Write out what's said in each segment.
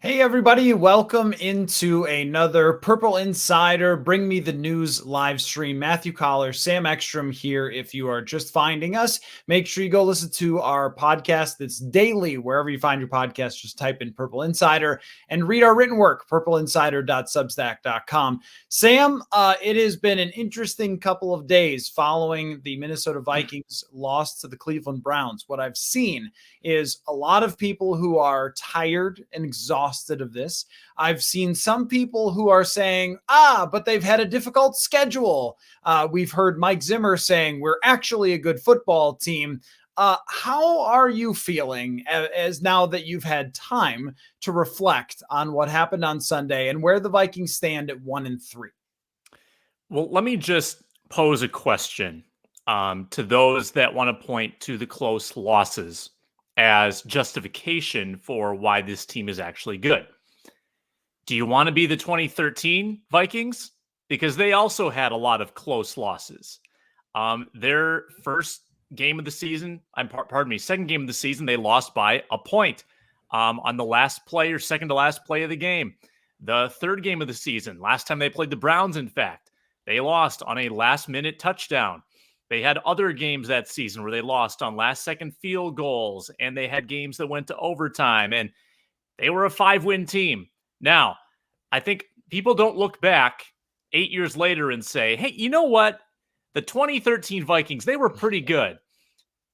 Hey everybody, welcome into another Purple Insider Bring Me the News live stream. Matthew Coller, Sam Ekstrom here. If you are just finding us, make sure you go listen to our podcast that's daily. Wherever you find your podcast, just type in Purple Insider and read our written work, purpleinsider.substack.com. Sam, it has been an interesting couple of days following the Minnesota Vikings loss to the Cleveland Browns. What I've seen is a lot of people who are tired and exhausted of this. I've seen some people who are saying, but they've had a difficult schedule. We've heard Mike Zimmer saying we're actually a good football team. How are you feeling as now that you've had time to reflect on what happened on Sunday and where the Vikings stand at 1-3? Well, let me just pose a question to those that want to point to the close losses as justification for why this team is actually good. Do you want to be the 2013 Vikings? Because they also had a lot of close losses. Their first game of the season, second game of the season, they lost by a point on the last play or second to last play of the game. The third game of the season, last time they played the Browns, in fact, they lost on a last-minute touchdown. They had other games that season where they lost on last-second field goals, and they had games that went to overtime, and they were a 5-win team. Now, I think people don't look back 8 years later and say, hey, you know what? The 2013 Vikings, they were pretty good.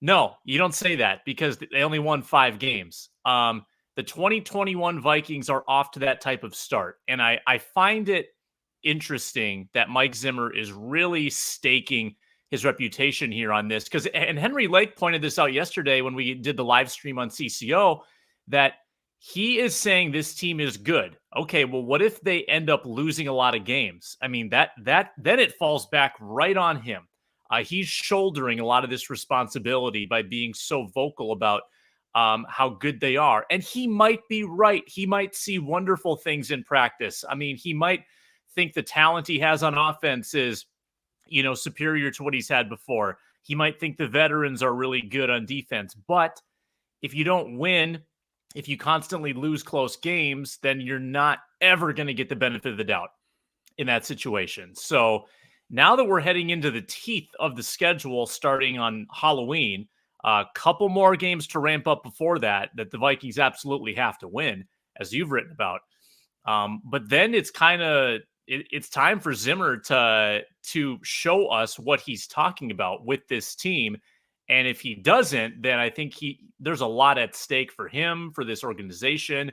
No, you don't say that because they only won 5 games. The 2021 Vikings are off to that type of start, and I find it interesting that Mike Zimmer is really staking his reputation here on this, and Henry Lake pointed this out yesterday when we did the live stream on CCO, that he is saying this team is good. Okay, well, what if they end up losing a lot of games? I mean, then it falls back right on him. He's shouldering a lot of this responsibility by being so vocal about how good they are. And he might be right. He might see wonderful things in practice. I mean, he might think the talent he has on offense is, superior to what he's had before. He might think the veterans are really good on defense. But if you don't win, if you constantly lose close games, then you're not ever going to get the benefit of the doubt in that situation. So now that we're heading into the teeth of the schedule starting on Halloween, a couple more games to ramp up before that the Vikings absolutely have to win, as you've written about. But then it's it's time for Zimmer to show us what he's talking about with this team. And if he doesn't, then I think there's a lot at stake for him, for this organization.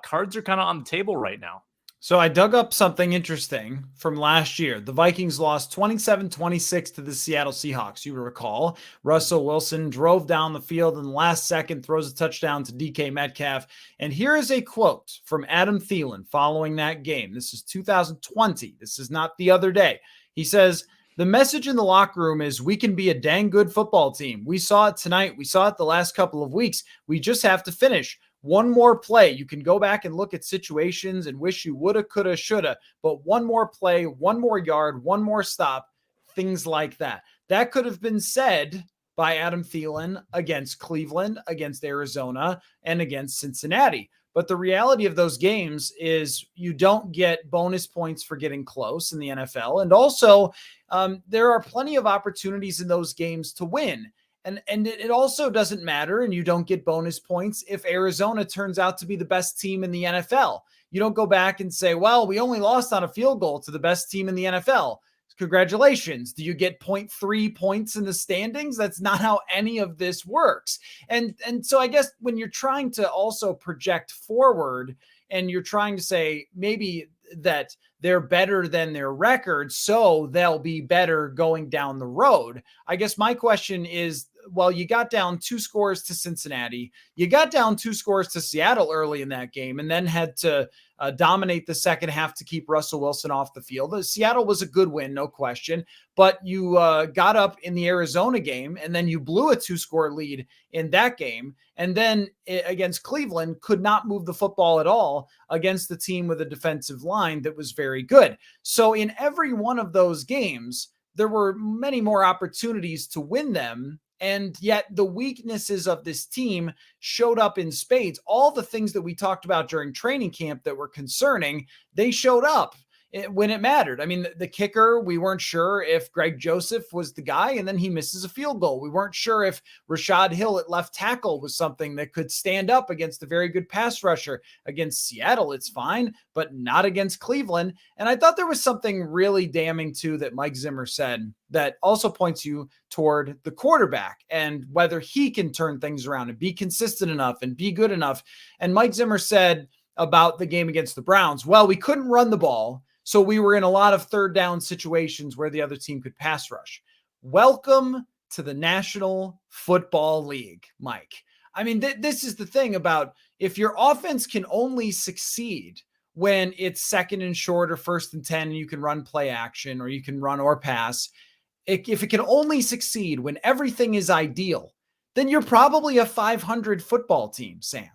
Cards are kind of on the table right now. So I dug up something interesting from last year. The Vikings lost 27-26 to the Seattle Seahawks. You recall, Russell Wilson drove down the field in the last second, throws a touchdown to DK Metcalf. And here is a quote from Adam Thielen following that game. This is 2020. This is not the other day. He says, "The message in the locker room is we can be a dang good football team. We saw it tonight. We saw it the last couple of weeks. We just have to finish. One more play. You can go back and look at situations and wish you woulda, coulda, shoulda, but one more play, one more yard, one more stop, things like that." That could have been said by Adam Thielen against Cleveland, against Arizona, and against Cincinnati. But the reality of those games is you don't get bonus points for getting close in the NFL. And also, there are plenty of opportunities in those games to win. And it also doesn't matter, and you don't get bonus points if Arizona turns out to be the best team in the NFL. You don't go back and say, well, we only lost on a field goal to the best team in the NFL. Congratulations. Do you get 0.3 points in the standings? That's not how any of this works. And so I guess when you're trying to also project forward and you're trying to say maybe that they're better than their record, so they'll be better going down the road. I guess my question is, well, you got down 2 scores to Cincinnati. You got down 2 scores to Seattle early in that game and then had to dominate the second half to keep Russell Wilson off the field. Seattle was a good win, no question, but you got up in the Arizona game and then you blew a 2-score lead in that game. And then against Cleveland, could not move the football at all against the team with a defensive line that was very good. So in every one of those games, there were many more opportunities to win them. And yet the weaknesses of this team showed up in spades. All the things that we talked about during training camp that were concerning, they showed up when it mattered. I mean, the kicker, we weren't sure if Greg Joseph was the guy, and then he misses a field goal. We weren't sure if Rashad Hill at left tackle was something that could stand up against a very good pass rusher. Against Seattle, it's fine, but not against Cleveland. And I thought there was something really damning too that Mike Zimmer said that also points you toward the quarterback and whether he can turn things around and be consistent enough and be good enough. And Mike Zimmer said about the game against the Browns, well, we couldn't run the ball, so we were in a lot of third down situations where the other team could pass rush. Welcome to the National Football League, Mike. I mean, this is the thing about if your offense can only succeed when it's second and short or first and 10, and you can run play action or you can run or pass. If it can only succeed when everything is ideal, then you're probably a 500 football team, Sam.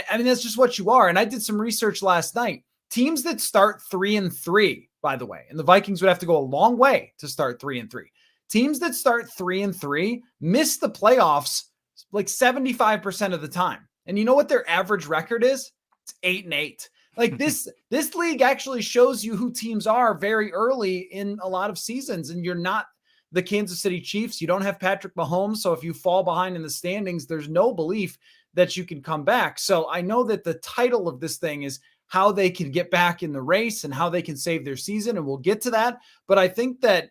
I mean, that's just what you are. And I did some research last night. Teams that start 3-3, by the way, and the Vikings would have to go a long way to start 3-3. Teams that start 3-3 miss the playoffs like 75% of the time. And you know what their average record is? It's 8-8. Like this league actually shows you who teams are very early in a lot of seasons. And you're not the Kansas City Chiefs. You don't have Patrick Mahomes. So if you fall behind in the standings, there's no belief that you can come back. So I know that the title of this thing is how they can get back in the race and how they can save their season. And we'll get to that. But I think that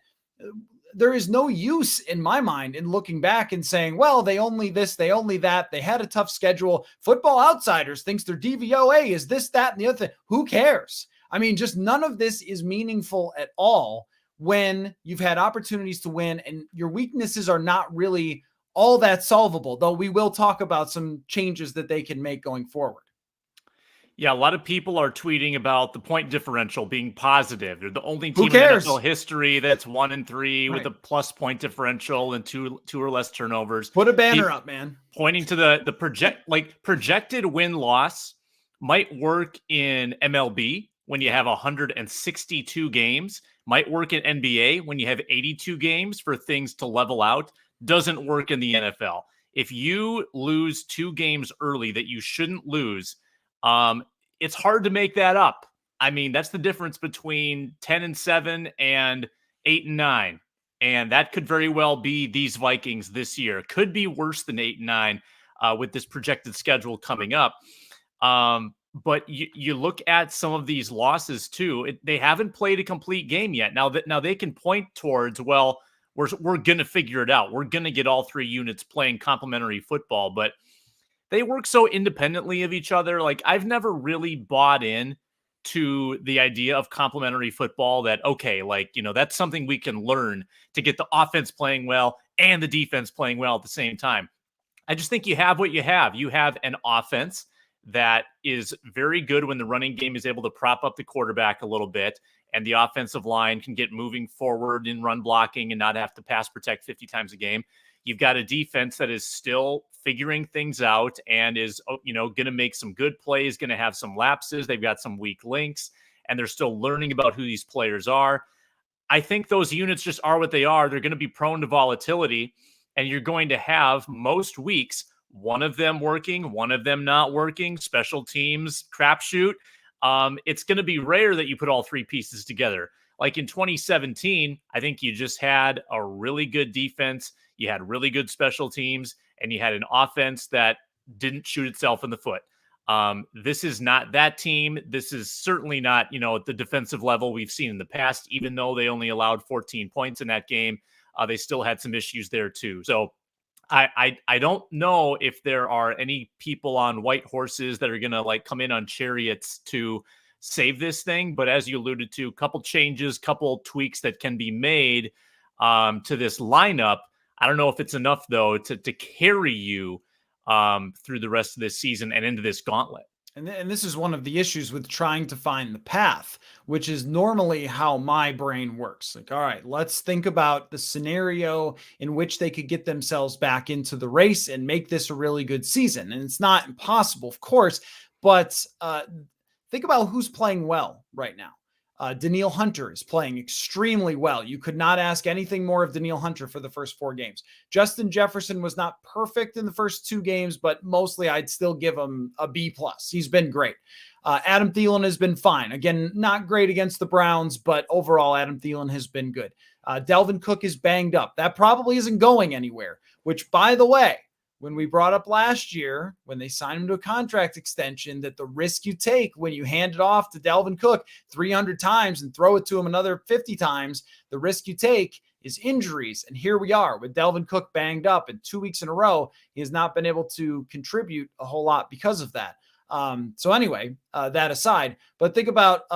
there is no use in my mind in looking back and saying, well, they only this, they only that. They had a tough schedule. Football Outsiders thinks their DVOA is this, that, and the other thing. Who cares? I mean, just none of this is meaningful at all when you've had opportunities to win and your weaknesses are not really all that solvable, though we will talk about some changes that they can make going forward. Yeah, a lot of people are tweeting about the point differential being positive. They're the only team in NFL history that's 1-3 with a plus point differential and two or less turnovers. Put a banner up, man. Pointing to the projected win-loss might work in MLB when you have 162 games, might work in NBA when you have 82 games for things to level out, doesn't work in the NFL. If you lose 2 games early that you shouldn't lose, it's hard to make that up. I mean, that's the difference between 10-7 and 8-9. And that could very well be these Vikings this year. Could be worse than 8-9 with this projected schedule coming up. But you look at some of these losses too. They haven't played a complete game yet. Now they can point towards, well, we're going to figure it out. We're going to get all 3 units playing complementary football, but they work so independently of each other. Like, I've never really bought in to the idea of complementary football that, okay, like, you know, that's something we can learn to get the offense playing well and the defense playing well at the same time. I just think you have what you have. You have an offense that is very good when the running game is able to prop up the quarterback a little bit, and the offensive line can get moving forward in run blocking and not have to pass protect 50 times a game. You've got a defense that is still figuring things out and is, you know, going to make some good plays, going to have some lapses. They've got some weak links, and they're still learning about who these players are. I think those units just are what they are. They're going to be prone to volatility, and you're going to have most weeks one of them working, one of them not working, special teams, crapshoot. It's going to be rare that you put all 3 pieces together. Like in 2017, I think you just had a really good defense. You had really good special teams, and you had an offense that didn't shoot itself in the foot. This is not that team. This is certainly not, you know, at the defensive level we've seen in the past. Even though they only allowed 14 points in that game, they still had some issues there too. So I don't know if there are any people on white horses that are going to like come in on chariots to save this thing. But as you alluded to, a couple changes, couple tweaks that can be made to this lineup. I don't know if it's enough, though, to carry you through the rest of this season and into this gauntlet. And this is one of the issues with trying to find the path, which is normally how my brain works. Like, all right, let's think about the scenario in which they could get themselves back into the race and make this a really good season. And it's not impossible, of course, but think about who's playing well right now. Danielle Hunter is playing extremely well. You could not ask anything more of Danielle Hunter for the first 4 games. Justin Jefferson was not perfect in the first 2 games, but mostly I'd still give him a B+. He's been great. Adam Thielen has been fine. Again, not great against the Browns, but overall Adam Thielen has been good. Dalvin Cook is banged up. That probably isn't going anywhere, which, by the way, when we brought up last year, when they signed him to a contract extension, that the risk you take when you hand it off to Dalvin Cook 300 times and throw it to him another 50 times, the risk you take is injuries. And here we are with Dalvin Cook banged up, and 2 weeks in a row, he has not been able to contribute a whole lot because of that. So anyway, that aside, but think about,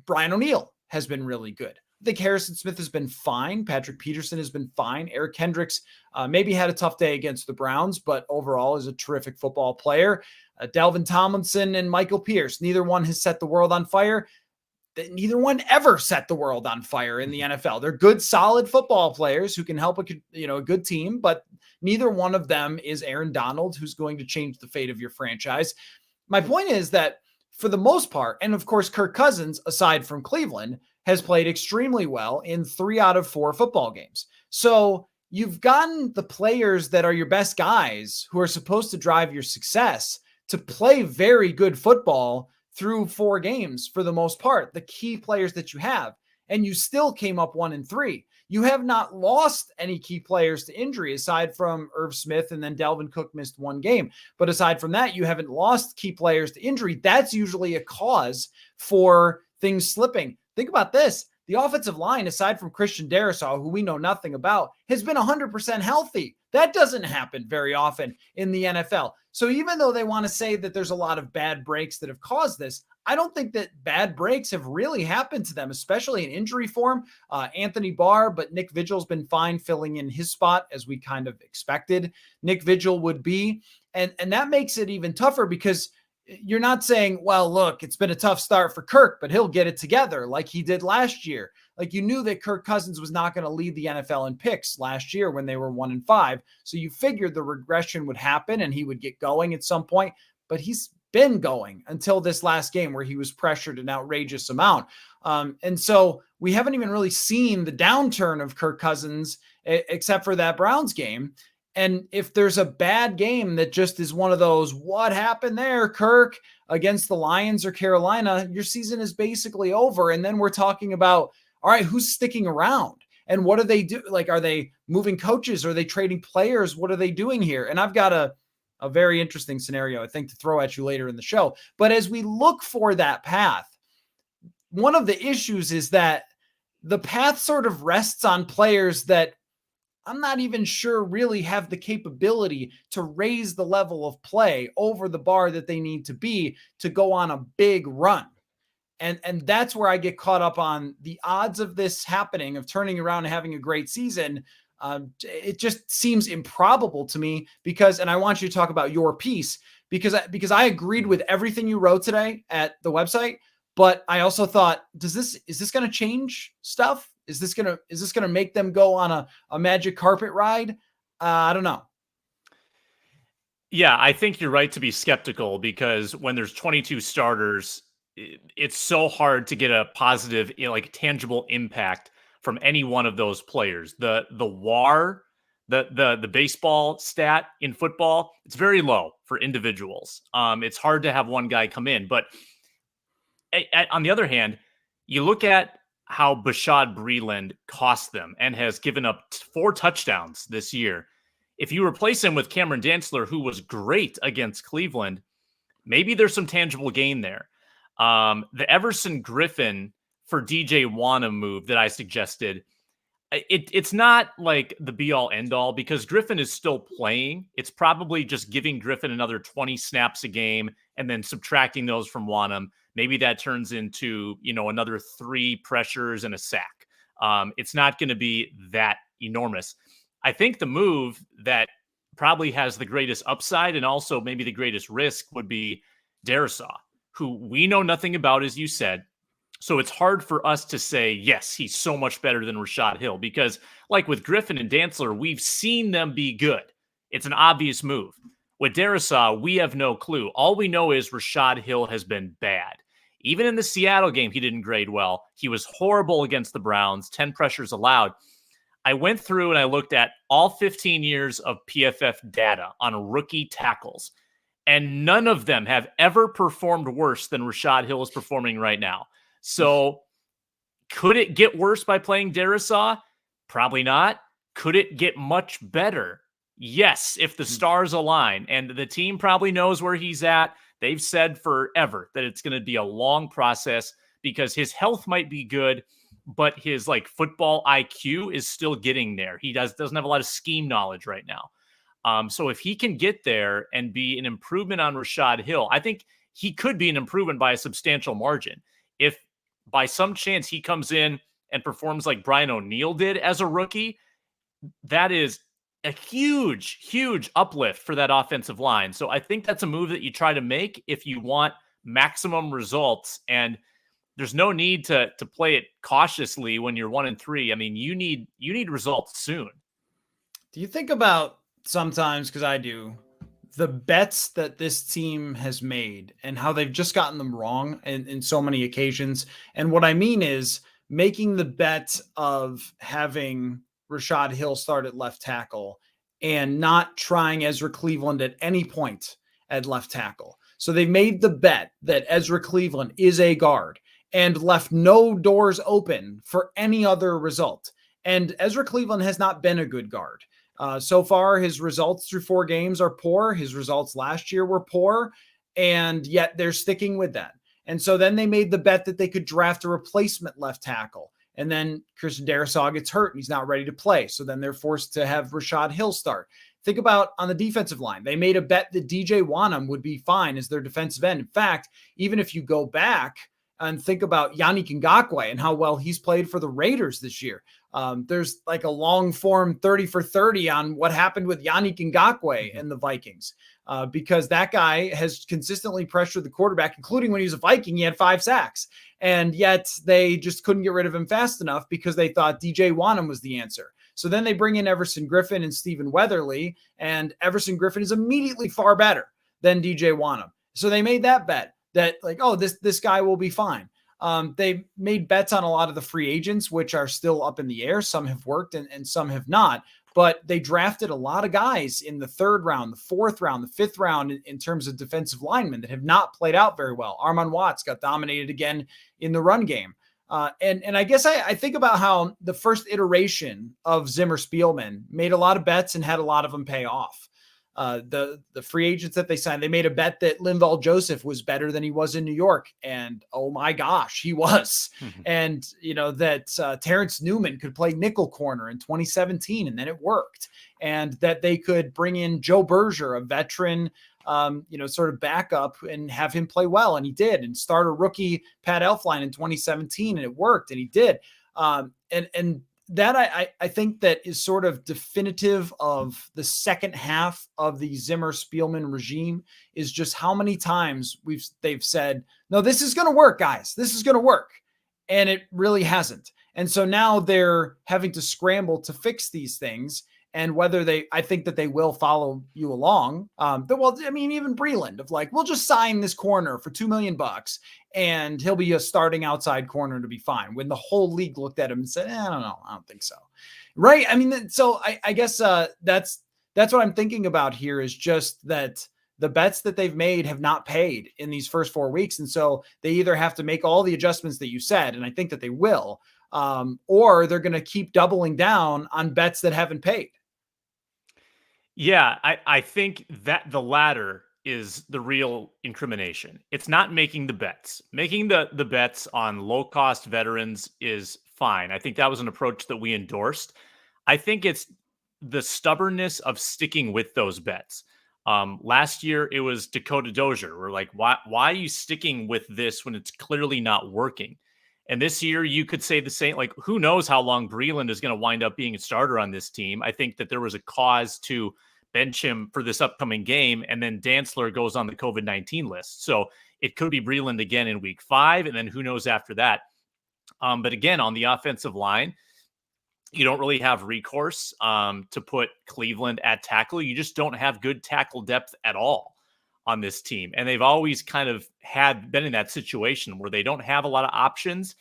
Brian O'Neill has been really good. I think Harrison Smith has been fine. Patrick Peterson has been fine. Eric Kendricks maybe had a tough day against the Browns, but overall is a terrific football player. Dalvin Tomlinson and Michael Pierce, neither one has set the world on fire. Neither one ever set the world on fire in the NFL. They're good, solid football players who can help a good team, but neither one of them is Aaron Donald, who's going to change the fate of your franchise. My point is that for the most part, and of course, Kirk Cousins, aside from Cleveland, has played extremely well in 3 out of 4 football games. So you've gotten the players that are your best guys who are supposed to drive your success to play very good football through 4 games for the most part, the key players that you have, and you still came up 1-3. You have not lost any key players to injury aside from Irv Smith, and then Dalvin Cook missed 1 game. But aside from that, you haven't lost key players to injury. That's usually a cause for things slipping. Think about this. The offensive line, aside from Christian Darrisaw, who we know nothing about, has been 100% healthy. That doesn't happen very often in the NFL. So even though they want to say that there's a lot of bad breaks that have caused this, I don't think that bad breaks have really happened to them, especially in injury form. Anthony Barr, but Nick Vigil's been fine filling in his spot as we kind of expected Nick Vigil would be. And that makes it even tougher because you're not saying, well, look, it's been a tough start for Kirk, but he'll get it together like he did last year. Like you knew that Kirk Cousins was not going to lead the NFL in picks last year when they were 1-5. So you figured the regression would happen and he would get going at some point, but he's been going until this last game where he was pressured an outrageous amount. And so we haven't even really seen the downturn of Kirk Cousins except for that Browns game. And if there's a bad game that just is one of those, what happened there, Kirk, against the Lions or Carolina, your season is basically over. And then we're talking about, all right, who's sticking around? And what do they do? Like, are they moving coaches? Are they trading players? What are they doing here? And I've got a very interesting scenario, I think, to throw at you later in the show. But as we look for that path, one of the issues is that the path sort of rests on players that I'm not even sure really have the capability to raise the level of play over the bar that they need to be to go on a big run. And that's where I get caught up on the odds of this happening, of turning around and having a great season. It just seems improbable to me because, and I want you to talk about your piece because I agreed with everything you wrote today at the website, but I also thought, is this going to change stuff? Is this going to make them go on a magic carpet ride? I don't know. Yeah, I think you're right to be skeptical because when there's 22 starters, it's so hard to get a positive, tangible impact from any one of those players. The WAR, the baseball stat in football, it's very low for individuals. It's hard to have one guy come in, but on the other hand, you look at how Bashaud Breeland cost them and has given up 4 touchdowns this year. If you replace him with Cameron Dantzler, who was great against Cleveland, maybe there's some tangible gain there. The Everson Griffin for DJ Wanham move that I suggested, it's not like the be-all, end-all because Griffin is still playing. It's probably just giving Griffin another 20 snaps a game and then subtracting those from Wanham. Maybe that turns into, another 3 pressures and a sack. It's not going to be that enormous. I think the move that probably has the greatest upside and also maybe the greatest risk would be Darrisaw, who we know nothing about, as you said. So it's hard for us to say, yes, he's so much better than Rashad Hill because like with Griffin and Dantzler, we've seen them be good. It's an obvious move. With Darrisaw, we have no clue. All we know is Rashad Hill has been bad. Even in the Seattle game, he didn't grade well. He was horrible against the Browns, 10 pressures allowed. I went through and I looked at all 15 years of PFF data on rookie tackles, and none of them have ever performed worse than Rashad Hill is performing right now. So could it get worse by playing Darisaw? Probably not. Could it get much better? Yes, if the stars align, and the team probably knows where he's at. They've said forever that it's going to be a long process because his health might be good, but his football IQ is still getting there. He doesn't have a lot of scheme knowledge right now. So if he can get there and be an improvement on Rashad Hill, I think he could be an improvement by a substantial margin. If by some chance he comes in and performs like Brian O'Neill did as a rookie, that is a huge, huge uplift for that offensive line. So I think that's a move that you try to make if you want maximum results. And there's no need to play it cautiously when you're 1-3. I mean, you need results soon. Do you think about sometimes, because I do, the bets that this team has made and how they've just gotten them wrong in so many occasions? And what I mean is making the bet of having Rashad Hill start at left tackle and not trying Ezra Cleveland at any point at left tackle. So they made the bet that Ezra Cleveland is a guard and left no doors open for any other result. And Ezra Cleveland has not been a good guard. So far, his results through 4 games are poor. His results last year were poor, and yet they're sticking with that. And so then they made the bet that they could draft a replacement left tackle. And then Christian Darisaw gets hurt and he's not ready to play. So then they're forced to have Rashad Hill start. Think about on the defensive line. They made a bet that DJ Wanham would be fine as their defensive end. In fact, even if you go back and think about Yannick Ngakoue and how well he's played for the Raiders this year, there's like a long form 30 for 30 on what happened with Yannick Ngakoue and the Vikings, because that guy has consistently pressured the quarterback, including when he was a Viking, he had 5 sacks. And yet they just couldn't get rid of him fast enough because they thought DJ Wanham was the answer. So then they bring in Everson Griffin and Stephen Weatherly, and Everson Griffin is immediately far better than DJ Wanham. So they made that bet that this guy will be fine. They made bets on a lot of the free agents, which are still up in the air. Some have worked and some have not. But they drafted a lot of guys in the 3rd round, the 4th round, the 5th round in terms of defensive linemen that have not played out very well. Armon Watts got dominated again in the run game. And I guess I think about how the first iteration of Zimmer Spielman made a lot of bets and had a lot of them pay off. The free agents that they signed, they made a bet that Linval Joseph was better than he was in New York. And oh my gosh, he was. And that Terrence Newman could play nickel corner in 2017, and then it worked. And that they could bring in Joe Berger, a veteran, sort of backup, and have him play well. And he did, and start a rookie Pat Elflein in 2017, and it worked, and he did. And that I think that is sort of definitive of the second half of the Zimmer Spielman regime, is just how many times they've said, no, this is going to work, guys. This is going to work. And it really hasn't. And so now they're having to scramble to fix these things. And I think that they will follow you along. Even Breland of we'll just sign this corner for $2 million and he'll be a starting outside corner to be fine. When the whole league looked at him and said, I don't know. I don't think so. Right. I mean, so I guess that's what I'm thinking about here, is just that the bets that they've made have not paid in these first 4 weeks. And so they either have to make all the adjustments that you said, and I think that they will, or they're going to keep doubling down on bets that haven't paid. Yeah, I think that the latter is the real incrimination. It's not making the bets. Making the bets on low-cost veterans is fine. I think that was an approach that we endorsed. I think it's the stubbornness of sticking with those bets. Last year, it was Dakota Dozier. We're like, why are you sticking with this when it's clearly not working? And this year, you could say the same. Who knows how long Breland is going to wind up being a starter on this team? I think that there was a cause to bench him for this upcoming game, and then Dantzler goes on the COVID-19 list. So it could be Breland again in week 5, and then who knows after that. But again, on the offensive line, you don't really have recourse to put Cleveland at tackle. You just don't have good tackle depth at all. on this team. And they've always kind of been in that situation where they don't have a lot of options.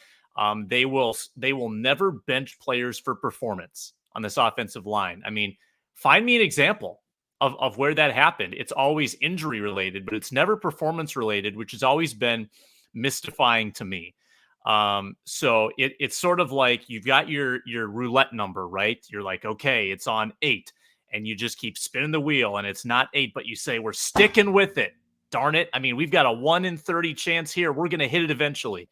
They will never bench players for performance on this offensive line. I mean, find me an example of where that happened. It's always injury related, but it's never performance related, which has always been mystifying to me. So it's sort of like you've got your roulette number, right? You're like, okay, it's on 8, and you just keep spinning the wheel, and it's not 8, but you say, we're sticking with it. Darn it. I mean, we've got a 1 in 30 chance here. We're going to hit it eventually.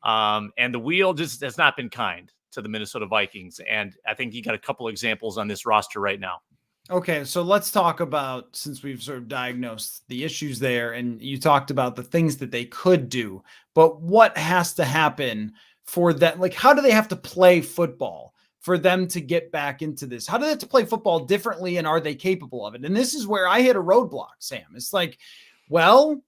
And the wheel just has not been kind to the Minnesota Vikings. And I think you got a couple examples on this roster right now. Okay, so let's talk about, since we've sort of diagnosed the issues there, and you talked about the things that they could do, but what has to happen for that? Like, how do they have to play football for them to get back into this? How do they have to play football differently, and are they capable of it? And this is where I hit a roadblock, Sam. It's like, well,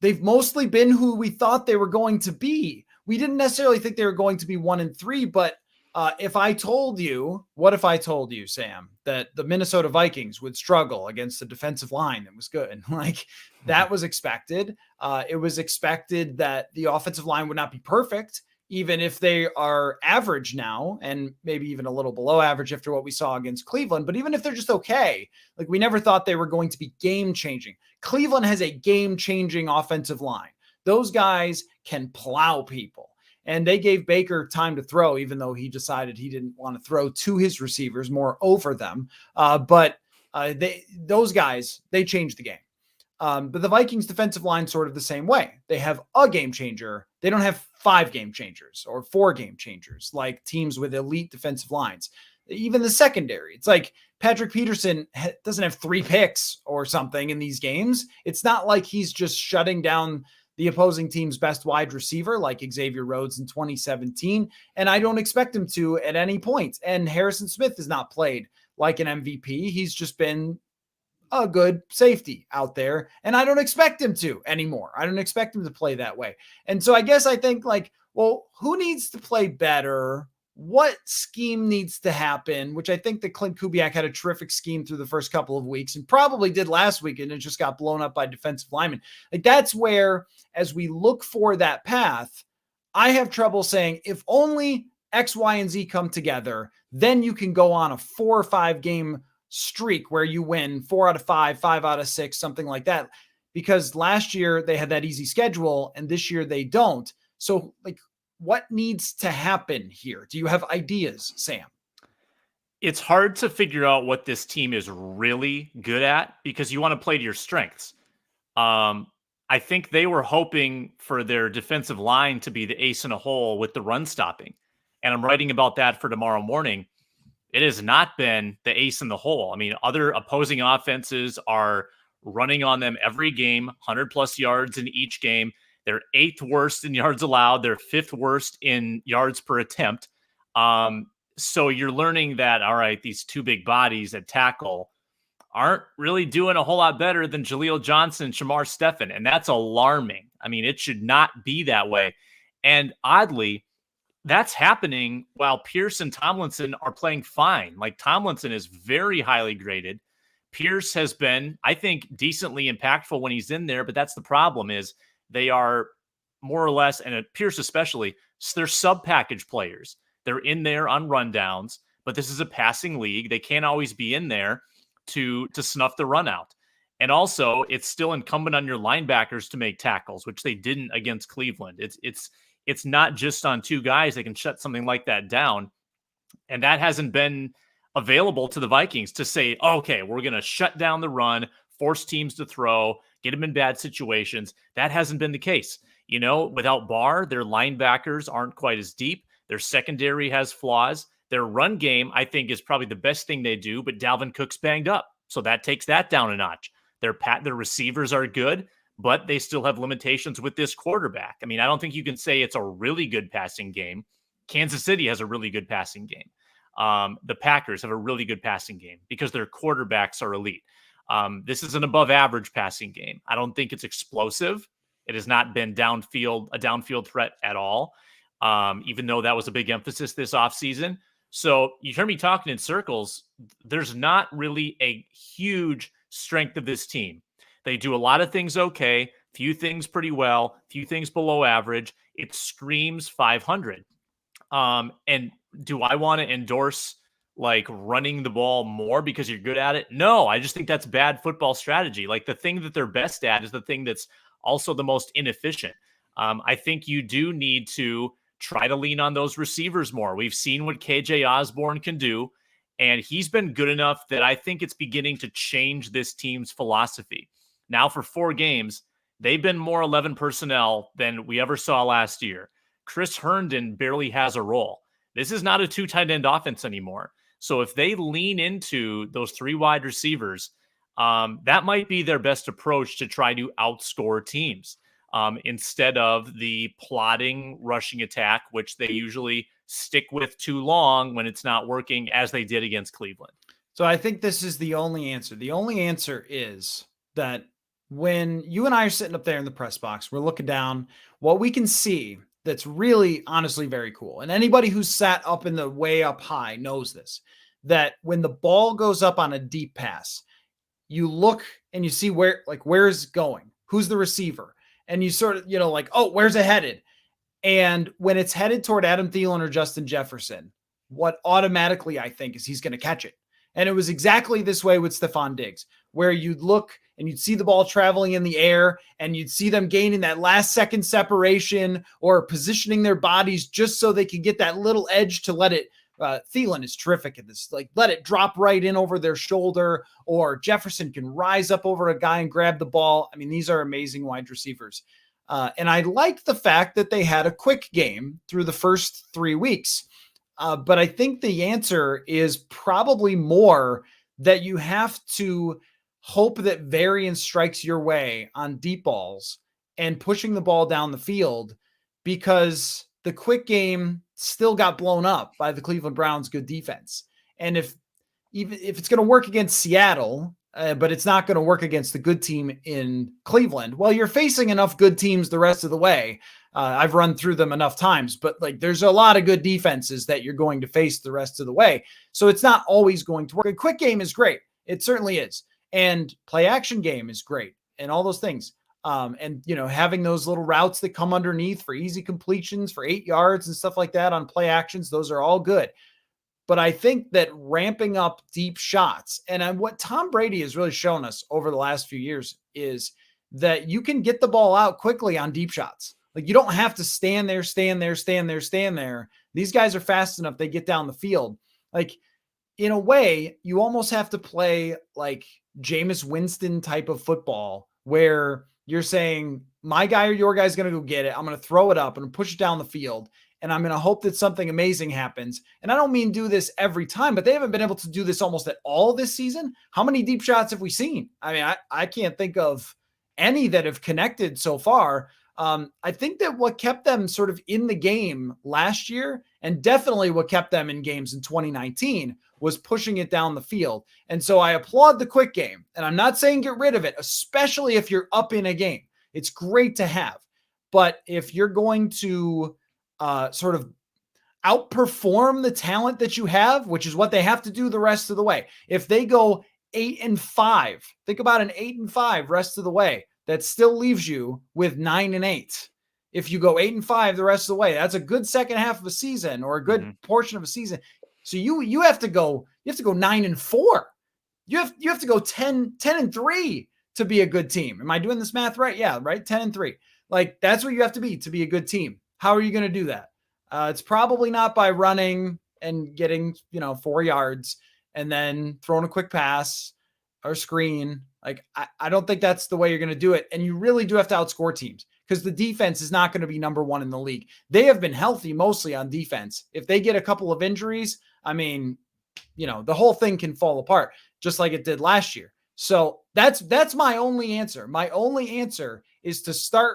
they've mostly been who we thought they were going to be. We didn't necessarily think they were going to be 1 in 3, but what if I told you, Sam, that the Minnesota Vikings would struggle against a defensive line that was good? Like, that was expected. It was expected that the offensive line would not be perfect, even if they are average now, and maybe even a little below average after what we saw against Cleveland. But even if they're just okay, like, we never thought they were going to be game changing. Cleveland has a game changing offensive line. Those guys can plow people. And they gave Baker time to throw, even though he decided he didn't want to throw to his receivers, more over them. But those guys, they changed the game. But the Vikings defensive line sort of the same way. They have a game changer. They don't have 5 game changers or 4 game changers like teams with elite defensive lines. Even the secondary. It's like Patrick Peterson doesn't have 3 picks or something in these games. It's not like he's just shutting down the opposing team's best wide receiver like Xavier Rhodes in 2017. And I don't expect him to at any point. And Harrison Smith has not played like an MVP. He's just been a good safety out there. And I don't expect him to anymore. I don't expect him to play that way. And so I guess I think, like, well, who needs to play better? What scheme needs to happen? Which I think that Clint Kubiak had a terrific scheme through the first couple of weeks, and probably did last week, and it just got blown up by defensive linemen. Like, that's where, as we look for that path, I have trouble saying, if only X, Y, and Z come together, then you can go on a 4 or 5 game streak where you win 4 out of 5, 5 out of 6, something like that. Because last year they had that easy schedule, and this year they don't. So, like, what needs to happen here? Do you have ideas, Sam? It's hard to figure out what this team is really good at because you want to play to your strengths. I think they were hoping for their defensive line to be the ace in a hole with the run stopping. And I'm writing about that for tomorrow morning. It has not been the ace in the hole. I mean, other opposing offenses are running on them every game, 100 plus yards in each game. They're 8th worst in yards allowed. They're 5th worst in yards per attempt. So you're learning that, all right, these 2 big bodies at tackle aren't really doing a whole lot better than Jaleel Johnson and Shamar Stephen. And that's alarming. I mean, it should not be that way. And oddly, that's happening while Pierce and Tomlinson are playing fine. Like, Tomlinson is very highly graded. Pierce has been, I think, decently impactful when he's in there, but that's the problem is they are more or less, and Pierce especially, they're sub-package players. They're in there on rundowns, but this is a passing league. They can't always be in there to snuff the run out. And also, it's still incumbent on your linebackers to make tackles, which they didn't against Cleveland. It's not just on 2 guys that can shut something like that down. And that hasn't been available to the Vikings to say, okay, we're going to shut down the run, force teams to throw, get them in bad situations. That hasn't been the case. You know, without Barr, their linebackers aren't quite as deep. Their secondary has flaws. Their run game, I think, is probably the best thing they do, but Dalvin Cook's banged up. So that takes that down a notch. Their receivers are good, but they still have limitations with this quarterback. I mean, I don't think you can say it's a really good passing game. Kansas City has a really good passing game. The Packers have a really good passing game because their quarterbacks are elite. This is an above average passing game. I don't think it's explosive. It has not been a downfield threat at all, even though that was a big emphasis this offseason. So you hear me talking in circles. There's not really a huge strength of this team. They do a lot of things okay, few things pretty well, few things below average. It screams 500. And do I want to endorse like running the ball more because you're good at it? No, I just think that's bad football strategy. Like the thing that they're best at is the thing that's also the most inefficient. I think you do need to try to lean on those receivers more. We've seen what KJ Osborne can do, and he's been good enough that I think it's beginning to change this team's philosophy. Now, for 4 games, they've been more 11 personnel than we ever saw last year. Chris Herndon barely has a role. This is not a 2 tight end offense anymore. So if they lean into those 3 wide receivers, that might be their best approach to try to outscore teams instead of the plodding rushing attack, which they usually stick with too long when it's not working, as they did against Cleveland. So I think this is the only answer. The only answer is that when you and I are sitting up there in the press box, we're looking down, what we can see that's really honestly very cool. And anybody who's sat up in the way up high knows this, that when the ball goes up on a deep pass, you look and you see where's it going? Who's the receiver? And you sort of, like, oh, where's it headed? And when it's headed toward Adam Thielen or Justin Jefferson, what automatically I think is he's going to catch it. And it was exactly this way with Stephon Diggs, where you'd look and you'd see the ball traveling in the air and you'd see them gaining that last second separation or positioning their bodies just so they could get that little edge to let it. Thielen is terrific at this. Like, let it drop right in over their shoulder, or Jefferson can rise up over a guy and grab the ball. I mean, these are amazing wide receivers. And I like the fact that they had a quick game through the first 3 weeks. But I think the answer is probably more that you have to hope that variance strikes your way on deep balls and pushing the ball down the field, because the quick game still got blown up by the Cleveland Browns' good defense. And if it's going to work against Seattle, but it's not going to work against the good team in Cleveland, well, you're facing enough good teams the rest of the way. I've run through them enough times, but like there's a lot of good defenses that you're going to face the rest of the way. So it's not always going to work. A quick game is great. It certainly is. And play action game is great and all those things. And, having those little routes that come underneath for easy completions for 8 yards and stuff like that on play actions, those are all good. But I think that ramping up deep shots, and what Tom Brady has really shown us over the last few years is that you can get the ball out quickly on deep shots. Like, you don't have to stand there. These guys are fast enough. They get down the field. Like, in a way, you almost have to play like Jameis Winston type of football, where you're saying, my guy or your guy's going to go get it. I'm going to throw it up and push it down the field. And I'm going to hope that something amazing happens. And I don't mean do this every time, but they haven't been able to do this almost at all this season. How many deep shots have we seen? I mean, I can't think of any that have connected so far. I think that what kept them sort of in the game last year, and definitely what kept them in games in 2019, was pushing it down the field. And so I applaud the quick game. And I'm not saying get rid of it, especially if you're up in a game. It's great to have. But if you're going to sort of outperform the talent that you have, which is what they have to do the rest of the way. If they go 8-5, think about an 8-5 rest of the way. That still leaves you with 9-8. If you go 8-5 the rest of the way, that's a good second half of a season, or a good portion of a season. So you have to go 9-4. You have to go 10-3 to be a good team. Am I doing this math right? Yeah, right. 10-3. Like, that's what you have to be a good team. How are you going to do that? It's probably not by running and getting, 4 yards and then throwing a quick pass or screen. Like, I don't think that's the way you're going to do it. And you really do have to outscore teams, because the defense is not going to be number one in the league. They have been healthy mostly on defense. If they get a couple of injuries, I mean, the whole thing can fall apart just like it did last year. So that's my only answer. My only answer is to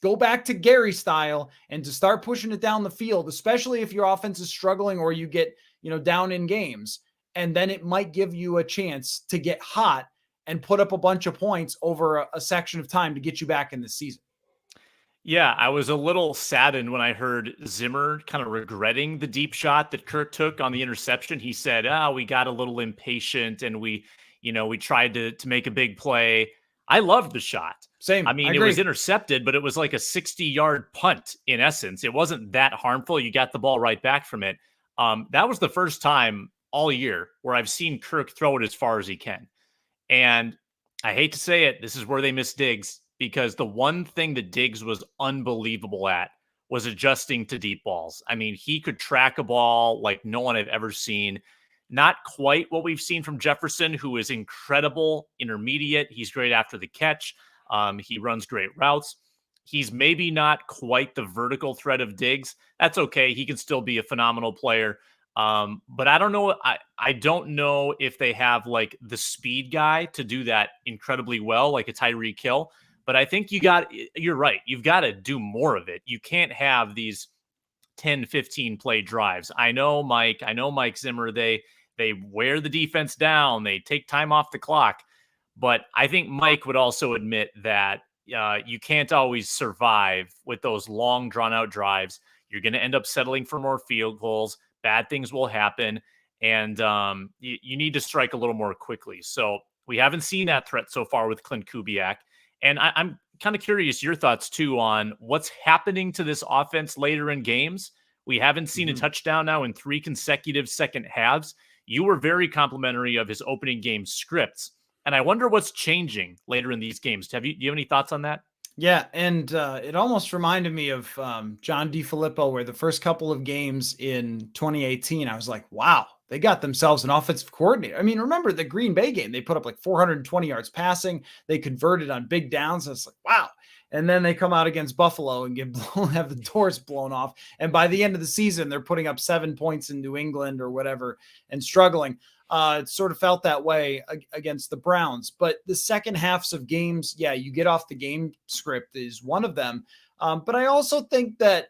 go back to Gary style and to start pushing it down the field, especially if your offense is struggling or you get, down in games. And then it might give you a chance to get hot and put up a bunch of points over a section of time to get you back in the season. Yeah, I was a little saddened when I heard Zimmer kind of regretting the deep shot that Kirk took on the interception. He said, we got a little impatient and we tried to make a big play. I loved the shot. Same. I mean, I it agree. was intercepted, but it was like a 60-yard punt in essence. It wasn't that harmful. You got the ball right back from it. That was the first time all year where I've seen Kirk throw it as far as he can. And I hate to say it, this is where they miss Diggs, because the one thing that Diggs was unbelievable at was adjusting to deep balls. I mean, he could track a ball like no one I've ever seen. Not quite what we've seen from Jefferson, who is incredible intermediate. He's great after the catch. He runs great routes. He's maybe not quite the vertical threat of Diggs. That's okay. He can still be a phenomenal player. But I don't know. I don't know if they have like the speed guy to do that incredibly well, like a Tyreek Hill. But I think you're right. You've got to do more of it. You can't have these 10, 15 play drives. I know Mike Zimmer, they wear the defense down. They take time off the clock. But I think Mike would also admit that you can't always survive with those long, drawn-out drives. You're going to end up settling for more field goals. Bad things will happen, and you need to strike a little more quickly. So we haven't seen that threat so far with Clint Kubiak. And I'm kind of curious your thoughts, too, on what's happening to this offense later in games. We haven't seen a touchdown now in 3 consecutive second halves. You were very complimentary of his opening game scripts. And I wonder what's changing later in these games. Do you have any thoughts on that? Yeah, and it almost reminded me of John DeFilippo, where the first couple of games in 2018, I was like, wow, they got themselves an offensive coordinator. I mean, remember the Green Bay game, they put up like 420 yards passing. They converted on big downs. And it's like, wow. And then they come out against Buffalo and have the doors blown off. And by the end of the season, they're putting up 7 points in New England or whatever and struggling. It sort of felt that way against the Browns. But the second halves of games, yeah, you get off the game script is one of them. But I also think that,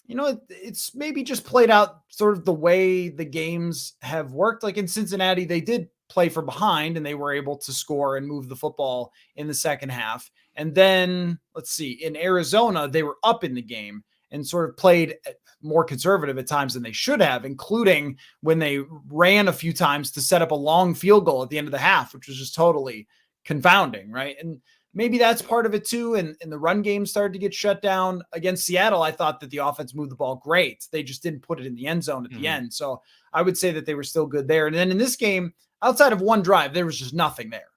it's maybe just played out sort of the way the games have worked. Like in Cincinnati, they did play from behind and they were able to score and move the football in the second half. And then, let's see, in Arizona, they were up in the game and sort of played more conservative at times than they should have, including when they ran a few times to set up a long field goal at the end of the half, which was just totally confounding, right? And maybe that's part of it too. And the run game started to get shut down against Seattle. I thought that the offense moved the ball great. They just didn't put it in the end zone at the end. So I would say that they were still good there. And then in this game, outside of one drive, there was just nothing there.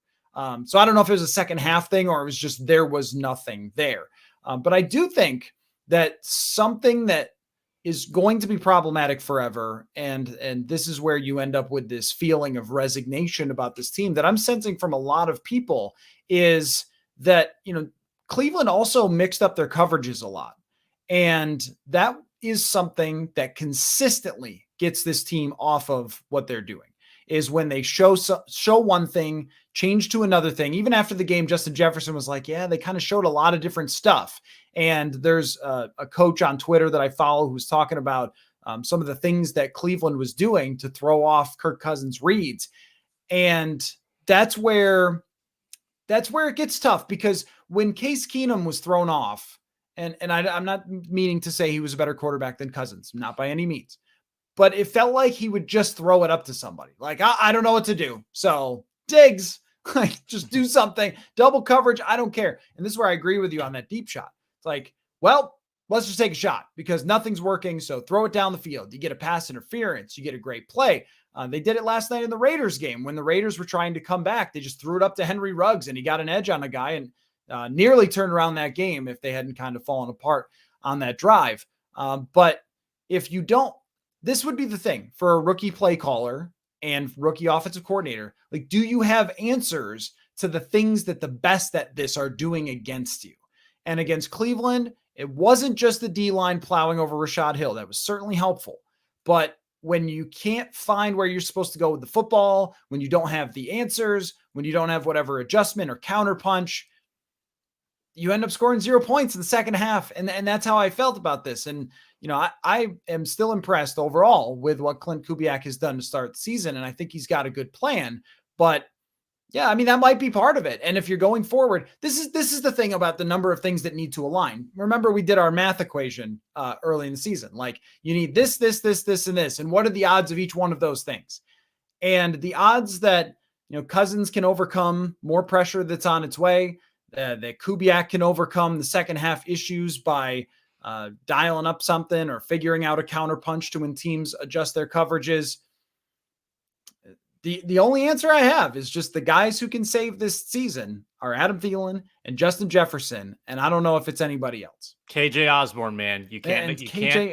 So I don't know if it was a second half thing or it was just there was nothing there. But I do think that something that is going to be problematic forever, and this is where you end up with this feeling of resignation about this team that I'm sensing from a lot of people, is that, Cleveland also mixed up their coverages a lot. And that is something that consistently gets this team off of what they're doing, is when they show one thing, change to another thing. Even after the game, Justin Jefferson was like, yeah, they kind of showed a lot of different stuff. And there's a coach on Twitter that I follow who's talking about some of the things that Cleveland was doing to throw off Kirk Cousins' reads. And that's where it gets tough, because when Case Keenum was thrown off, and I'm not meaning to say he was a better quarterback than Cousins, not by any means, but it felt like he would just throw it up to somebody. Like, I don't know what to do. So Diggs, like, just do something. Double coverage, I don't care. And this is where I agree with you on that deep shot. It's like, well, let's just take a shot because nothing's working. So throw it down the field. You get a pass interference. You get a great play. They did it last night in the Raiders game when the Raiders were trying to come back. They just threw it up to Henry Ruggs and he got an edge on a guy and nearly turned around that game if they hadn't kind of fallen apart on that drive. But if you don't, this would be the thing for a rookie play caller and rookie offensive coordinator. Like, do you have answers to the things that the best at this are doing against you? And against Cleveland, it wasn't just the D-line plowing over Rashad Hill. That was certainly helpful. But when you can't find where you're supposed to go with the football, when you don't have the answers, when you don't have whatever adjustment or counter punch, you end up scoring 0 points in the second half. And that's how I felt about this. And, I am still impressed overall with what Clint Kubiak has done to start the season. And I think he's got a good plan, but yeah, I mean, that might be part of it. And if you're going forward, this is the thing about the number of things that need to align. Remember, we did our math equation early in the season. Like, you need this, and this. And what are the odds of each one of those things? And the odds that Cousins can overcome more pressure that's on its way. That Kubiak can overcome the second half issues by dialing up something or figuring out a counterpunch to when teams adjust their coverages. The only answer I have is just the guys who can save this season are Adam Thielen and Justin Jefferson, and I don't know if it's anybody else. KJ Osborne, man, you can't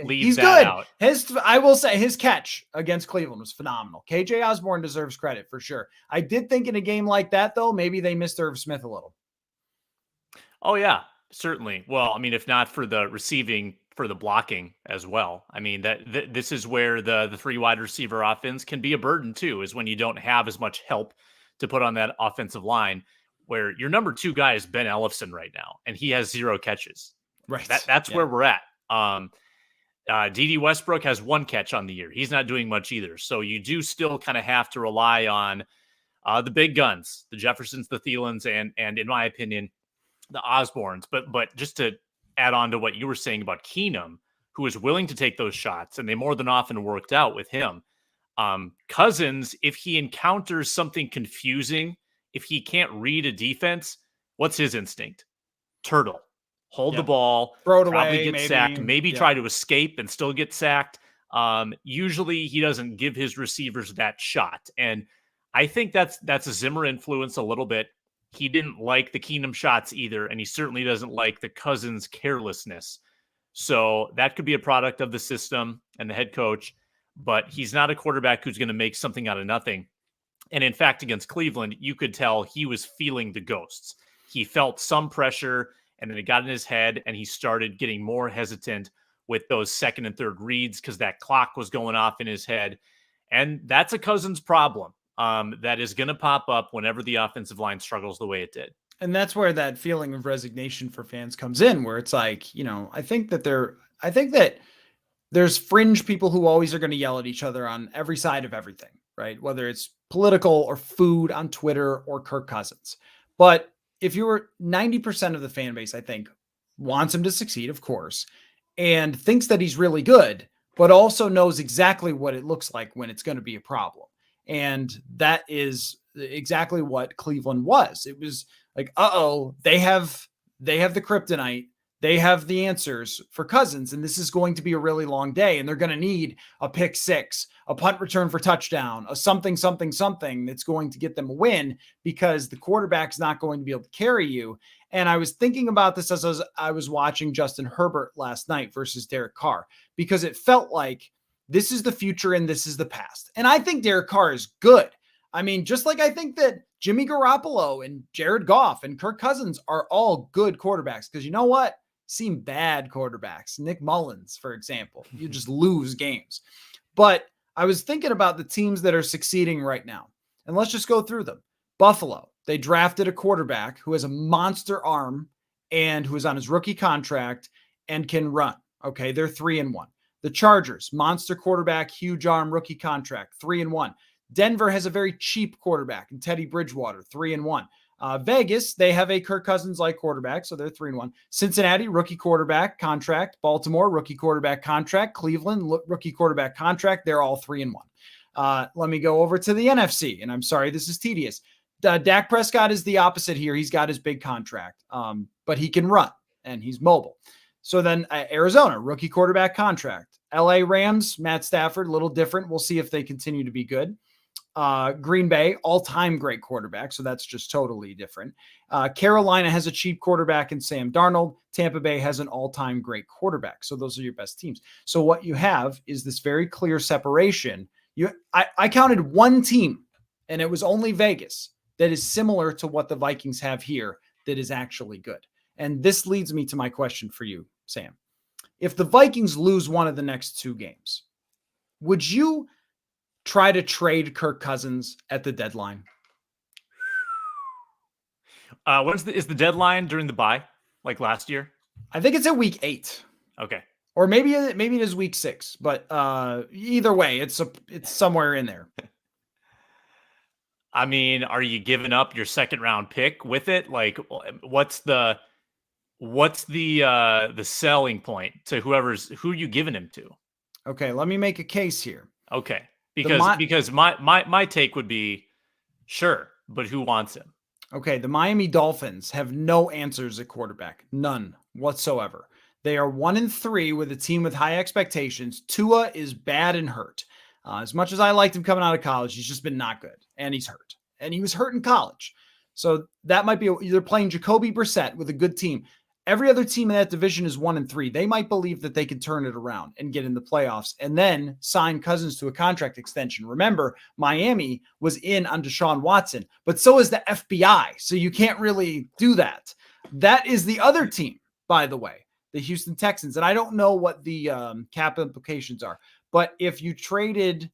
leave he's that good. out. I will say his catch against Cleveland was phenomenal. KJ Osborne deserves credit for sure. I did think in a game like that, though, maybe they missed Irv Smith a little. Oh yeah, certainly. Well, I mean, if not for the receiving, for the blocking as well. I mean, this is where the 3 wide receiver offense can be a burden too, is when you don't have as much help to put on that offensive line, where your number 2 guy is Ben Ellefson right now, and he has 0 catches. Right. That's where we're at. D.D. Westbrook has 1 catch on the year. He's not doing much either. So you do still kind of have to rely on the big guns, the Jeffersons, the Thielens, and in my opinion, the Osbornes. But just to add on to what you were saying about Keenum, who is willing to take those shots, and they more than often worked out with him. Cousins, if he encounters something confusing, if he can't read a defense, what's his instinct? Turtle. Hold the ball, throw it probably away, get sacked, maybe try to escape and still get sacked. Usually he doesn't give his receivers that shot. And I think that's a Zimmer influence a little bit. He didn't like the Keenum shots either, and he certainly doesn't like the Cousins carelessness. So that could be a product of the system and the head coach, but he's not a quarterback who's going to make something out of nothing. And in fact, against Cleveland, you could tell he was feeling the ghosts. He felt some pressure, and then it got in his head, and he started getting more hesitant with those second and third reads because that clock was going off in his head. And that's a Cousins problem. That is going to pop up whenever the offensive line struggles the way it did. And that's where that feeling of resignation for fans comes in, where it's like, I think that there's fringe people who always are going to yell at each other on every side of everything, right? Whether it's political or food on Twitter or Kirk Cousins. But if you were 90% of the fan base, I think, wants him to succeed, of course, and thinks that he's really good, but also knows exactly what it looks like when it's going to be a problem. And that is exactly what Cleveland was. It was like, they have the kryptonite. They have the answers for Cousins, and this is going to be a really long day, and they're going to need a pick 6, a punt return for touchdown, a something that's going to get them a win, because the quarterback's not going to be able to carry you. And I was thinking about this as I was watching Justin Herbert last night versus Derek Carr, because it felt like this is the future and this is the past. And I think Derek Carr is good. I mean, just like I think that Jimmy Garoppolo and Jared Goff and Kirk Cousins are all good quarterbacks, because you know what? Seen bad quarterbacks. Nick Mullins, for example. You just lose games. But I was thinking about the teams that are succeeding right now. And let's just go through them. Buffalo, they drafted a quarterback who has a monster arm and who is on his rookie contract and can run. Okay, they're 3-1. The Chargers, monster quarterback, huge arm, rookie contract, 3-1. Denver has a very cheap quarterback in Teddy Bridgewater, 3-1. Vegas, they have a Kirk Cousins-like quarterback, so they're 3-1. Cincinnati, rookie quarterback contract. Baltimore, rookie quarterback contract. Cleveland, rookie quarterback contract. They're all 3-1. Let me go over to the NFC, and I'm sorry, this is tedious. Dak Prescott is the opposite here. He's got his big contract, but he can run, and he's mobile. So then Arizona, rookie quarterback contract. LA Rams, Matt Stafford, a little different. We'll see if they continue to be good. Green Bay, all-time great quarterback, so that's just totally different. Carolina has a cheap quarterback in Sam Darnold. Tampa Bay has an all-time great quarterback. So those are your best teams. So what you have is this very clear separation. I counted one team, and it was only Vegas, that is similar to what the Vikings have here that is actually good. And this leads me to my question for you, Sam. If the Vikings lose one of the next 2 games, would you try to trade Kirk Cousins at the deadline? Is the deadline during the bye, like last year? I think it's at week 8. Okay. Or maybe it is week 6, but either way, it's somewhere in there. I mean, are you giving up your 2nd round pick with it? Like, what's the selling point to who are you giving him to? Okay, let me make a case here. Okay. Because my take would be Sure, but who wants him? Okay, the Miami Dolphins have no answers at quarterback. None whatsoever. They are 1-3 with a team with high expectations. Tua is bad and hurt. As much as I liked him coming out of college, he's just been not good, and he's hurt. And he was hurt in college. So that might be either playing Jacoby Brissett with a good team. Every other team in that division is 1-3. They might believe that they can turn it around and get in the playoffs and then sign Cousins to a contract extension. Remember, Miami was in on Deshaun Watson, but so is the FBI. So you can't really do that. That is the other team, by the way, the Houston Texans. And I don't know what the cap implications are, but if you traded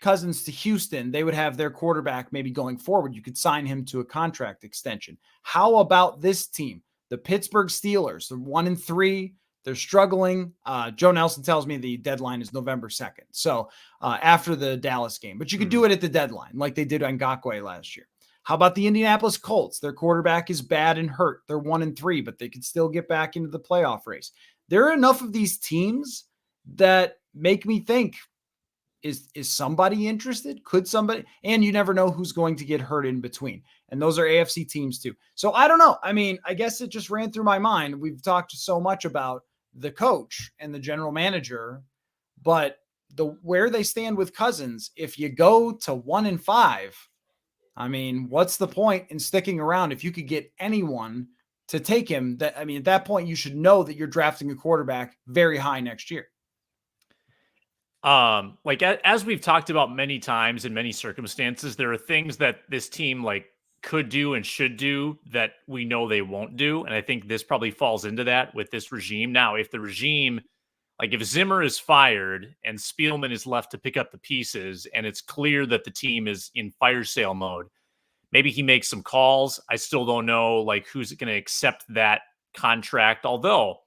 Cousins to Houston, they would have their quarterback maybe going forward. You could sign him to a contract extension. How about this team? The Pittsburgh Steelers, they're 1-3. They're struggling. Joe Nelson tells me the deadline is November 2nd. So after the Dallas game, but you could do it at the deadline like they did on Ngakoue last year. How about the Indianapolis Colts? Their quarterback is bad and hurt. They're 1-3, but they could still get back into the playoff race. There are enough of these teams that make me think, is somebody interested? Could somebody? And you never know who's going to get hurt in between. And those are AFC teams too. So I don't know. I mean, I guess it just ran through my mind. We've talked so much about the coach and the general manager, but where they stand with Cousins, if you go to 1-5, I mean, what's the point in sticking around if you could get anyone to take him? That, I mean, at that point, you should know that you're drafting a quarterback very high next year. Like as we've talked about many times in many circumstances, there are things that this team like could do and should do that we know they won't do. And I think this probably falls into that with this regime. Now, if the regime, like if Zimmer is fired and Spielman is left to pick up the pieces and it's clear that the team is in fire sale mode, maybe he makes some calls. I still don't know like who's going to accept that contract. Although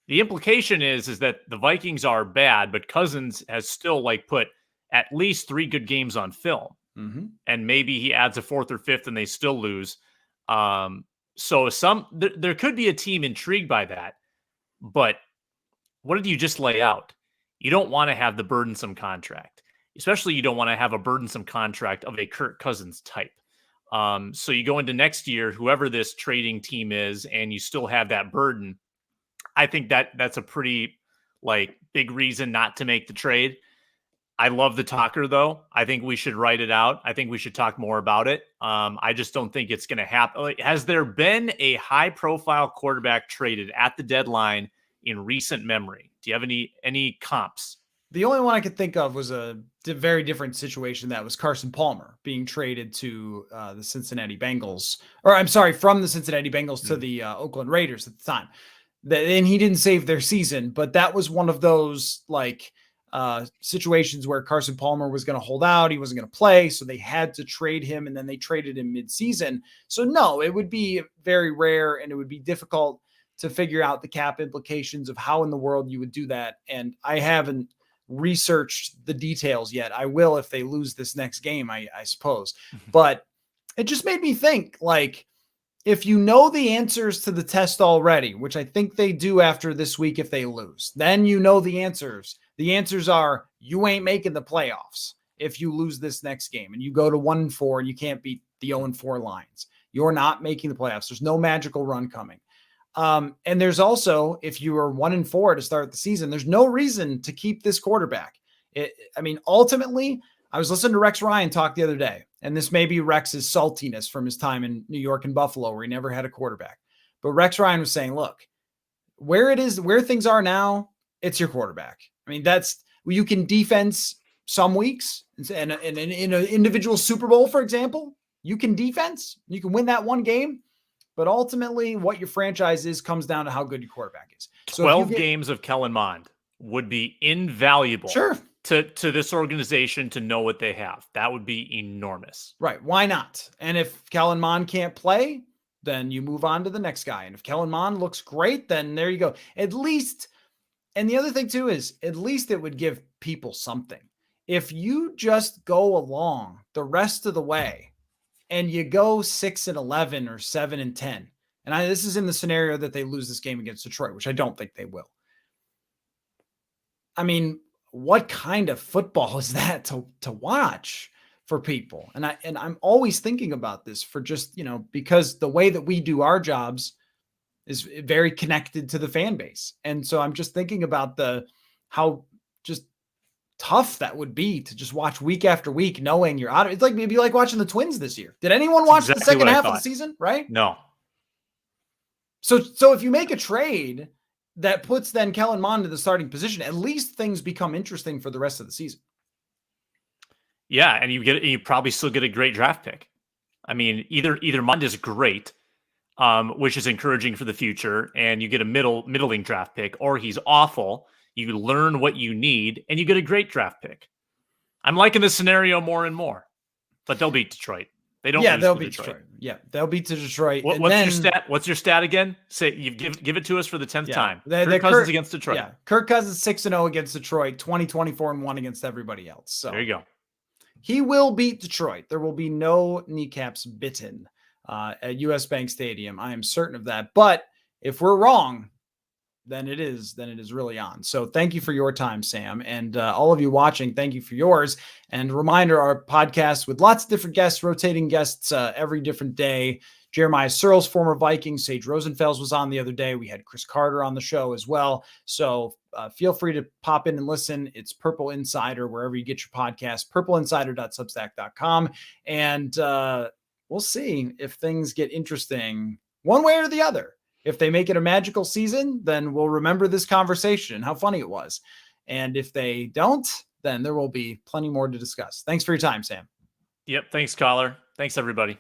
the implication is that the Vikings are bad, but Cousins has still like put at least 3 good games on film. Mm-hmm. And maybe he adds a 4th or 5th and they still lose. So there could be a team intrigued by that. But what did you just lay out? You don't want to have the burdensome contract, especially you don't want to have a burdensome contract of a Kirk Cousins type. So you go into next year, whoever this trading team is, and you still have that burden. I think that's a pretty like big reason not to make the trade. I love the talker though. I think we should write it out. I think we should talk more about it. I just don't think it's going to happen. Like, has there been a high profile quarterback traded at the deadline in recent memory? Do you have any comps? The only one I could think of was a very different situation. That was Carson Palmer being traded to the Cincinnati Bengals, or I'm sorry, from the Cincinnati Bengals to the Oakland Raiders at the time. And he didn't save their season, but that was one of those like situations where Carson Palmer was going to hold out. He wasn't going to play. So they had to trade him, and then they traded him mid-season. So no, it would be very rare, and it would be difficult to figure out the cap implications of how in the world you would do that. And I haven't researched the details yet. I will if they lose this next game, I suppose. But it just made me think, like, if you know the answers to the test already, which I think they do after this week if they lose, then you know the answers. The answers are you ain't making the playoffs if you lose this next game and you go to 1-4 and you can't beat the 0-4 Lions. You're not making the playoffs. There's no magical run coming. And there's also, if you are 1-4 to start the season, there's no reason to keep this quarterback. Ultimately, I was listening to Rex Ryan talk the other day, and this may be Rex's saltiness from his time in New York and Buffalo, where he never had a quarterback. But Rex Ryan was saying, look, where things are now, it's your quarterback. I mean, you can defense some weeks, and in an individual Super Bowl, for example, you can defense, you can win that one game. But ultimately, what your franchise is comes down to how good your quarterback is. So 12 games of Kellen Mond would be invaluable. Sure. To this organization to know what they have. That would be enormous. Right. Why not? And if Kellen Mond can't play, then you move on to the next guy. And if Kellen Mond looks great, then there you go. At least, and the other thing too is, at least it would give people something. If you just go along the rest of the way and you go 6-11 or 7-10, and this is in the scenario that they lose this game against Detroit, which I don't think they will. I mean, what kind of football is that to watch for people. And I'm always thinking about this for just, because the way that we do our jobs is very connected to the fan base. And so I'm just thinking about how just tough that would be to just watch week after week, knowing you're out of it's like maybe like watching the Twins this year. Did anyone watch the second half of the season? Right? No. So if you make a trade that puts then Kellen Mond in the starting position, at least things become interesting for the rest of the season. Yeah, and you probably still get a great draft pick. I mean, either Mond is great, which is encouraging for the future, and you get a middling draft pick, or he's awful. You learn what you need, and you get a great draft pick. I'm liking this scenario more and more, but they'll beat Detroit. They don't. Yeah, they'll beat Detroit. Yeah, they'll beat Detroit. Your stat? What's your stat again? Say you give it to us for the 10th time. Kirk Cousins against Detroit. Yeah, Kirk Cousins 6-0 against Detroit, 20-24-1 against everybody else. So there you go. He will beat Detroit. There will be no kneecaps bitten at US Bank Stadium. I am certain of that. But if we're wrong, then it is really on. So thank you for your time, Sam, and all of you watching. Thank you for yours. And reminder, our podcast with lots of different guests, rotating guests every different day. Jeremiah Searles, former Vikings. Sage Rosenfels was on the other day. We had Chris Carter on the show as well. So feel free to pop in and listen. It's Purple Insider, wherever you get your podcast, purpleinsider.substack.com. And we'll see if things get interesting one way or the other. If they make it a magical season, then we'll remember this conversation and how funny it was. And if they don't, then there will be plenty more to discuss. Thanks for your time, Sam. Yep. Thanks, Coller. Thanks, everybody.